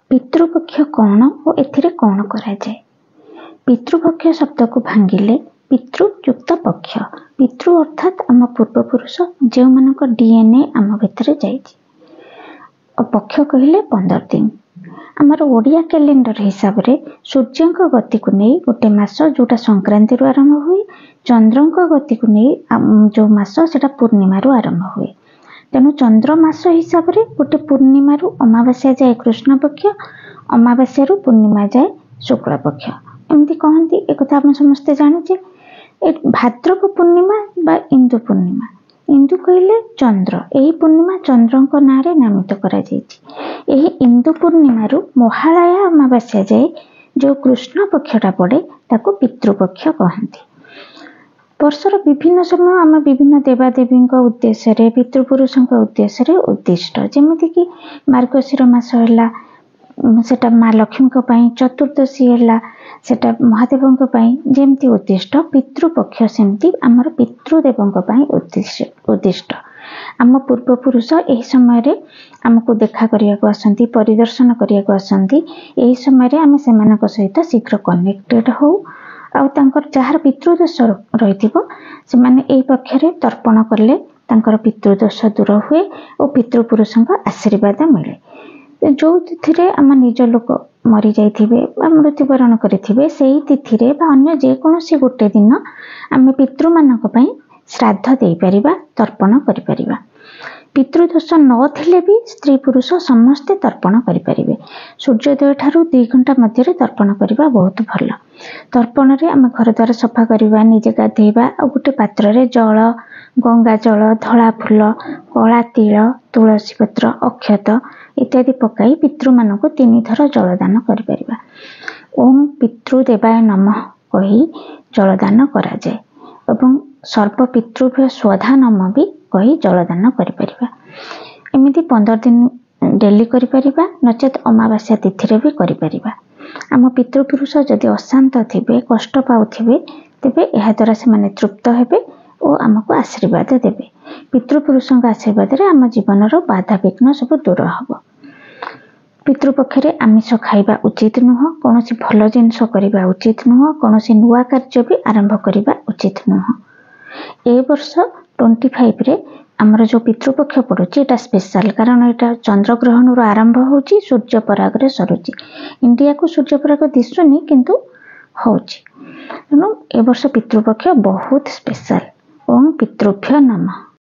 ପିତୃପକ୍ଷ କ'ଣ ଓ ଏଥିରେ କ'ଣ କରାଯାଏ? ପିତୃପକ୍ଷ ଶବ୍ଦକୁ ଭାଙ୍ଗିଲେ ପିତୃ ଯୁକ୍ତ ପକ୍ଷ। ପିତୃ ଅର୍ଥାତ୍ ଆମ ପୂର୍ବପୁରୁଷ ଯେଉଁମାନଙ୍କ DNA ଆମ ଭିତରେ ଯାଇଛି। ଓ ପକ୍ଷ କହିଲେ 15 ଦିନ। ଆମର ଓଡ଼ିଆ କ୍ୟାଲେଣ୍ଡର ହିସାବରେ ସୂର୍ଯ୍ୟଙ୍କ ଗତିକୁ ନେଇ ଗୋଟେ ମାସ ଯେଉଁଟା ସଂକ୍ରାନ୍ତିରୁ ଆରମ୍ଭ ହୁଏ, ଚନ୍ଦ୍ରଙ୍କ ଗତିକୁ ନେଇ ଯେଉଁ ମାସ ସେଟା ପୂର୍ଣ୍ଣିମାରୁ ଆରମ୍ଭ ହୁଏ। ତେଣୁ ଚନ୍ଦ୍ର ମାସ ହିସାବରେ ଗୋଟେ ପୂର୍ଣ୍ଣିମାରୁ ଅମାବାସ୍ୟା ଯାଏ କୃଷ୍ଣ ପକ୍ଷ, ଅମାବାସ୍ୟାରୁ ପୂର୍ଣ୍ଣିମା ଯାଏ ଶୁକ୍ଳ ପକ୍ଷ। ଏମିତି କହନ୍ତି, ଏକଥା ଆମେ ସମସ୍ତେ ଜାଣିଛେ। ଭାଦ୍ରବ ପୂର୍ଣ୍ଣିମା ବା ଇନ୍ଦୁ ପୂର୍ଣ୍ଣିମା, ଇନ୍ଦୁ କହିଲେ ଚନ୍ଦ୍ର, ଏହି ପୂର୍ଣ୍ଣିମା ଚନ୍ଦ୍ରଙ୍କ ନାଁରେ ନାମିତ କରାଯାଇଛି। ଏହି ଇନ୍ଦୁ ପୂର୍ଣ୍ଣିମାରୁ ମହାଳୟା ଅମାବାସ୍ୟା ଯାଏ ଯେଉଁ କୃଷ୍ଣ ପକ୍ଷଟା ପଡ଼େ ତାକୁ ପିତୃପକ୍ଷ କହନ୍ତି। ବର୍ଷର ବିଭିନ୍ନ ସମୟ ଆମେ ବିଭିନ୍ନ ଦେବାଦେବୀଙ୍କ ଉଦ୍ଦେଶ୍ୟରେ, ପିତୃପୁରୁଷଙ୍କ ଉଦ୍ଦେଶ୍ୟରେ ଉଦ୍ଦିଷ୍ଟ। ଯେମିତିକି ମାର୍ଗଶିର ମାସ ହେଲା ସେଟା ମା ଲକ୍ଷ୍ମୀଙ୍କ ପାଇଁ, ଚତୁର୍ଦ୍ଦଶୀ ହେଲା ସେଟା ମହାଦେବଙ୍କ ପାଇଁ ଯେମିତି ଉଦ୍ଦିଷ୍ଟ, ପିତୃପକ୍ଷ ସେମିତି ଆମର ପିତୃଦେବଙ୍କ ପାଇଁ ଉଦ୍ଦିଷ୍ଟ। ଆମ ପୂର୍ବପୁରୁଷ ଏହି ସମୟରେ ଆମକୁ ଦେଖା କରିବାକୁ ଆସନ୍ତି, ପରିଦର୍ଶନ କରିବାକୁ ଆସନ୍ତି। ଏହି ସମୟରେ ଆମେ ସେମାନଙ୍କ ସହିତ ଶୀଘ୍ର କନେକ୍ଟେଡ ହଉ, ଆଉ ତାଙ୍କର ଯାହାର ପିତୃଦୋଷ ରହିଥିବ ସେମାନେ ଏହି ପକ୍ଷରେ ତର୍ପଣ କଲେ ତାଙ୍କର ପିତୃଦୋଷ ଦୂର ହୁଏ ଓ ପିତୃପୁରୁଷଙ୍କ ଆଶୀର୍ବାଦ ମିଳେ। ଯେଉଁଥିରେ ଆମ ନିଜ ଲୋକ ମରିଯାଇଥିବେ ବା ମୃତ୍ୟୁବରଣ କରିଥିବେ, ସେହି ତିଥିରେ ବା ଅନ୍ୟ ଯେକୌଣସି ଗୋଟେ ଦିନ ଆମେ ପିତୃମାନଙ୍କ ପାଇଁ ଶ୍ରାଦ୍ଧ ଦେଇପାରିବା, ତର୍ପଣ କରିପାରିବା। ପିତୃଦୋଷ ନଥିଲେ ବି ସ୍ତ୍ରୀ ପୁରୁଷ ସମସ୍ତେ ତର୍ପଣ କରିପାରିବେ। ସୂର୍ଯ୍ୟୋଦୟ ଠାରୁ 2 ଘଣ୍ଟା ମଧ୍ୟରେ ତର୍ପଣ କରିବା ବହୁତ ଭଲ। ତର୍ପଣରେ ଆମେ ଘରଦ୍ୱାର ସଫା କରିବା, ନିଜେ ଗାଧେଇବା, ଆଉ ଗୋଟେ ପାତ୍ରରେ ଜଳ, ଗଙ୍ଗା ଜଳ, ଧଳା ଫୁଲ, କଳା ତିଳ, ତୁଳସୀ ପତ୍ର, ଅକ୍ଷତ ଇତ୍ୟାଦି ପକାଇ ପିତୃମାନଙ୍କୁ 3 ଥର ଜଳଦାନ କରିପାରିବା। ଓମ୍ ପିତୃଦେବାୟ ନମଃ କହି ଜଳଦାନ କରାଯାଏ ଏବଂ ସର୍ବ ପିତୃଭ୍ୟ ସ୍ୱଧା ନମ ବି କହି ଜଳଦାନ କରିପାରିବା। ଏମିତି 15 ଦିନ ଡେଲି କରିପାରିବା, ନଚେତ୍ ଅମାବାସ୍ୟା ତିଥିରେ ବି କରିପାରିବା। ଆମ ପିତୃପୁରୁଷ ଯଦି ଅଶାନ୍ତ ଥିବେ, କଷ୍ଟ ପାଉଥିବେ, ତେବେ ଏହାଦ୍ୱାରା ସେମାନେ ତୃପ୍ତ ହେବେ ଓ ଆମକୁ ଆଶୀର୍ବାଦ ଦେବେ। ପିତୃପୁରୁଷଙ୍କ ଆଶୀର୍ବାଦରେ ଆମ ଜୀବନର ବାଧାବିଘ୍ନ ସବୁ ଦୂର ହେବ। ପିତୃପକ୍ଷରେ ଆମିଷ ଖାଇବା ଉଚିତ ନୁହଁ, କୌଣସି ଭଲ ଜିନିଷ କରିବା ଉଚିତ ନୁହଁ, କୌଣସି ନୂଆ କାର୍ଯ୍ୟ ବି ଆରମ୍ଭ କରିବା ଉଚିତ ନୁହଁ। ଏ ବର୍ଷ 25ରେ ଆମର ଯେଉଁ ପିତୃପକ୍ଷ ପଡ଼ୁଛି ଏଇଟା ସ୍ପେଶାଲ, କାରଣ ଏଇଟା ଚନ୍ଦ୍ରଗ୍ରହଣରୁ ଆରମ୍ଭ ହେଉଛି, ସୂର୍ଯ୍ୟପରାଗରେ ସରୁଛି। ଇଣ୍ଡିଆକୁ ସୂର୍ଯ୍ୟପରାଗ ଦିଶୁନି କିନ୍ତୁ ହେଉଛି। ତେଣୁ ଏ ବର୍ଷ ପିତୃପକ୍ଷ ବହୁତ ସ୍ପେଶାଲ। ଓମ୍ ପିତୃଭ୍ୟ ନମଃ।